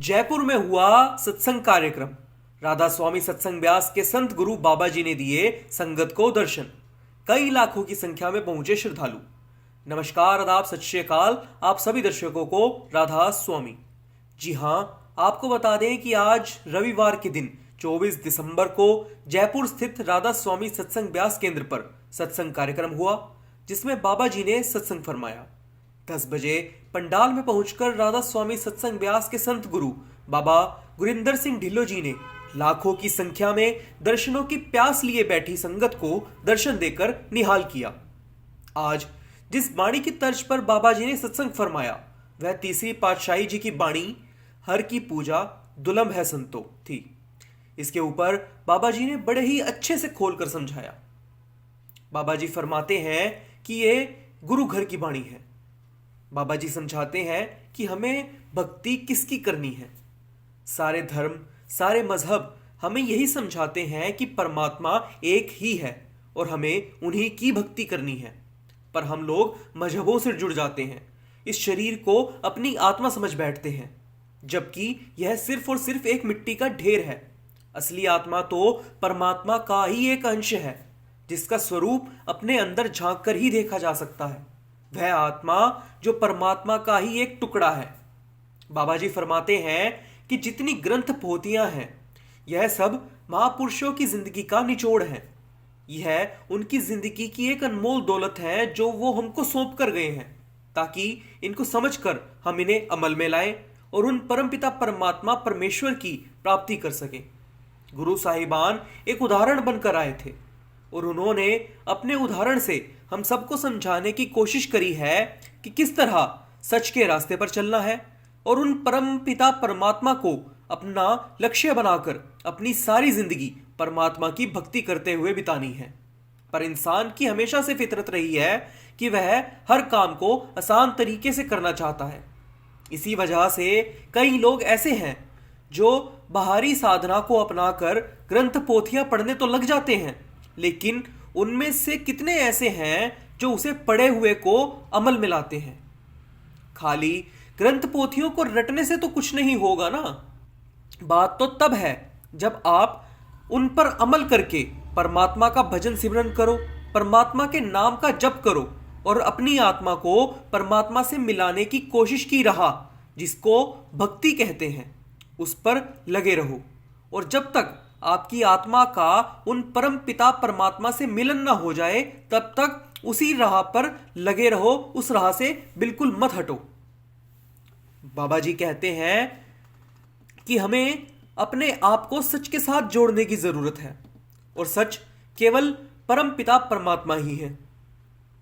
जयपुर में हुआ सत्संग कार्यक्रम। राधा स्वामी सत्संग व्यास के संत गुरु बाबा जी ने दिए संगत को दर्शन। कई लाखों की संख्या में पहुंचे श्रद्धालु। नमस्कार, आदाब, सत श्री अकाल आप सभी दर्शकों को राधा स्वामी। जी हां, आपको बता दें कि आज रविवार के दिन 24 दिसंबर को जयपुर स्थित राधा स्वामी सत्संग व्यास केंद्र पर सत्संग कार्यक्रम हुआ, जिसमें बाबा जी ने सत्संग फरमाया। 10 बजे पंडाल में पहुंचकर राधा स्वामी सत्संग व्यास के संत गुरु बाबा गुरिंदर सिंह ढिल्लो जी ने लाखों की संख्या में दर्शनों की प्यास लिए बैठी संगत को दर्शन देकर निहाल किया। आज जिस बाणी की तर्ज पर बाबा जी ने सत्संग फरमाया वह तीसरी पातशाही जी की बाणी हर की पूजा दुलम है संतो थी। इसके ऊपर बाबा जी ने बड़े ही अच्छे से खोलकर समझाया। बाबा जी फरमाते हैं कि ये गुरु घर की बाणी है। बाबा जी समझाते हैं कि हमें भक्ति किसकी करनी है। सारे धर्म, सारे मजहब हमें यही समझाते हैं कि परमात्मा एक ही है और हमें उन्हीं की भक्ति करनी है। पर हम लोग मजहबों से जुड़ जाते हैं, इस शरीर को अपनी आत्मा समझ बैठते हैं, जबकि यह सिर्फ और सिर्फ एक मिट्टी का ढेर है। असली आत्मा तो परमात्मा का ही एक अंश है, जिसका स्वरूप अपने अंदर झांक कर ही देखा जा सकता है। वह आत्मा जो परमात्मा का ही एक टुकड़ा है। बाबा जी फरमाते हैं कि जितनी ग्रंथ पोथियां हैं, यह सब महापुरुषों की जिंदगी का निचोड़ है। यह उनकी जिंदगी की एक अनमोल दौलत है जो वो हमको सौंप कर गए हैं, ताकि इनको समझकर हम इन्हें अमल में लाएं और उन परमपिता परमात्मा परमेश्वर की प्राप्ति कर सकें। गुरु साहिबान एक उदाहरण बनकर आए थे और उन्होंने अपने उदाहरण से हम सबको समझाने की कोशिश करी है कि किस तरह सच के रास्ते पर चलना है और उन परम पिता परमात्मा को अपना लक्ष्य बनाकर अपनी सारी जिंदगी परमात्मा की भक्ति करते हुए बितानी है। पर इंसान की हमेशा से फितरत रही है कि वह हर काम को आसान तरीके से करना चाहता है। इसी वजह से कई लोग ऐसे हैं जो बाहरी साधना को अपनाकर ग्रंथ पोथियां पढ़ने तो लग जाते हैं, लेकिन उनमें से कितने ऐसे हैं जो उसे पढ़े हुए को अमल में लाते हैं। खाली ग्रंथ पोथियों को रटने से तो कुछ नहीं होगा ना। बात तो तब है जब आप उन पर अमल करके परमात्मा का भजन सिमरन करो, परमात्मा के नाम का जप करो और अपनी आत्मा को परमात्मा से मिलाने की कोशिश की राह, जिसको भक्ति कहते हैं, उस पर लगे रहो। और जब तक आपकी आत्मा का उन परम पिता परमात्मा से मिलन ना हो जाए, तब तक उसी राह पर लगे रहो, उस राह से बिल्कुल मत हटो। बाबा जी कहते हैं कि हमें अपने आप को सच के साथ जोड़ने की जरूरत है और सच केवल परम पिता परमात्मा ही है।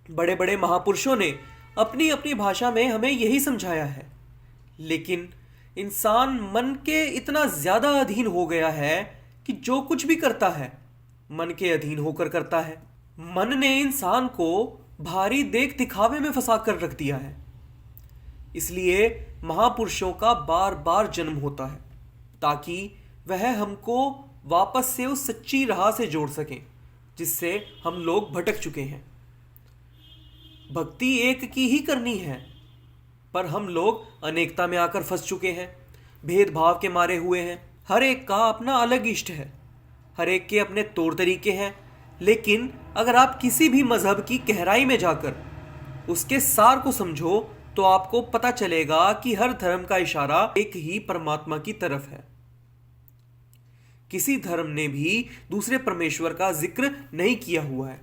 बड़े बड़े महापुरुषों ने अपनी अपनी भाषा में हमें यही समझाया है, लेकिन इंसान मन के इतना ज्यादा अधीन हो गया है कि जो कुछ भी करता है मन के अधीन होकर करता है। मन ने इंसान को भारी देख दिखावे में फंसा कर रख दिया है। इसलिए महापुरुषों का बार बार जन्म होता है, ताकि वह हमको वापस से उस सच्ची राह से जोड़ सकें जिससे हम लोग भटक चुके हैं। भक्ति एक की ही करनी है, पर हम लोग अनेकता में आकर फंस चुके हैं, भेदभाव के मारे हुए हैं। हर एक का अपना अलग इष्ट है, हर एक के अपने तौर तरीके हैं। लेकिन अगर आप किसी भी मजहब की गहराई में जाकर उसके सार को समझो तो आपको पता चलेगा कि हर धर्म का इशारा एक ही परमात्मा की तरफ है। किसी धर्म ने भी दूसरे परमेश्वर का जिक्र नहीं किया हुआ है।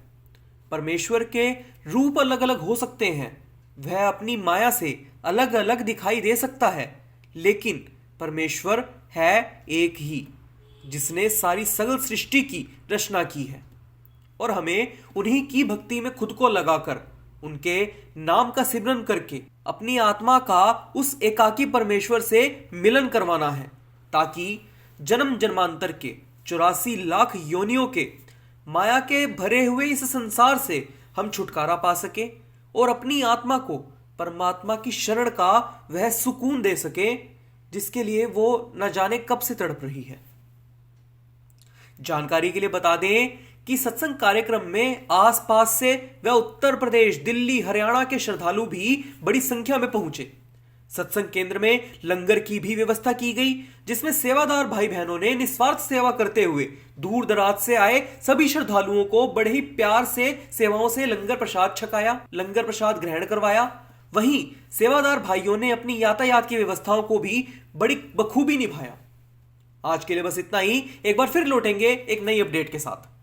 परमेश्वर के रूप अलग अलग हो सकते हैं, वह अपनी माया से अलग अलग दिखाई दे सकता है, लेकिन परमेश्वर है एक ही, जिसने सारी सगल सृष्टि की रचना की है। और हमें उन्हीं की भक्ति में खुद को लगाकर उनके नाम का सिमरन करके अपनी आत्मा का उस एकाकी परमेश्वर से मिलन करवाना है, ताकि जन्म जन्मांतर के 84 लाख योनियों के माया के भरे हुए इस संसार से हम छुटकारा पा सके और अपनी आत्मा को परमात्मा की शरण का वह सुकून दे सके जिसके लिए वो न जाने कब से तड़प रही है। जानकारी के लिए बता दें कि सत्संग कार्यक्रम में आसपास से व उत्तर प्रदेश, दिल्ली, हरियाणा के श्रद्धालु भी बड़ी संख्या में पहुंचे। सत्संग केंद्र में लंगर की भी व्यवस्था की गई, जिसमें सेवादार भाई बहनों ने निस्वार्थ सेवा करते हुए दूर दराज से आए सभी श्रद्धालुओं को बड़े ही प्यार से सेवाओं से लंगर प्रसाद छकाया, लंगर प्रसाद ग्रहण करवाया। वहीं सेवादार भाइयों ने अपनी यातायात की व्यवस्थाओं को भी बड़ी बखूबी निभाया। आज के लिए बस इतना ही। एक बार फिर लौटेंगे एक नई अपडेट के साथ।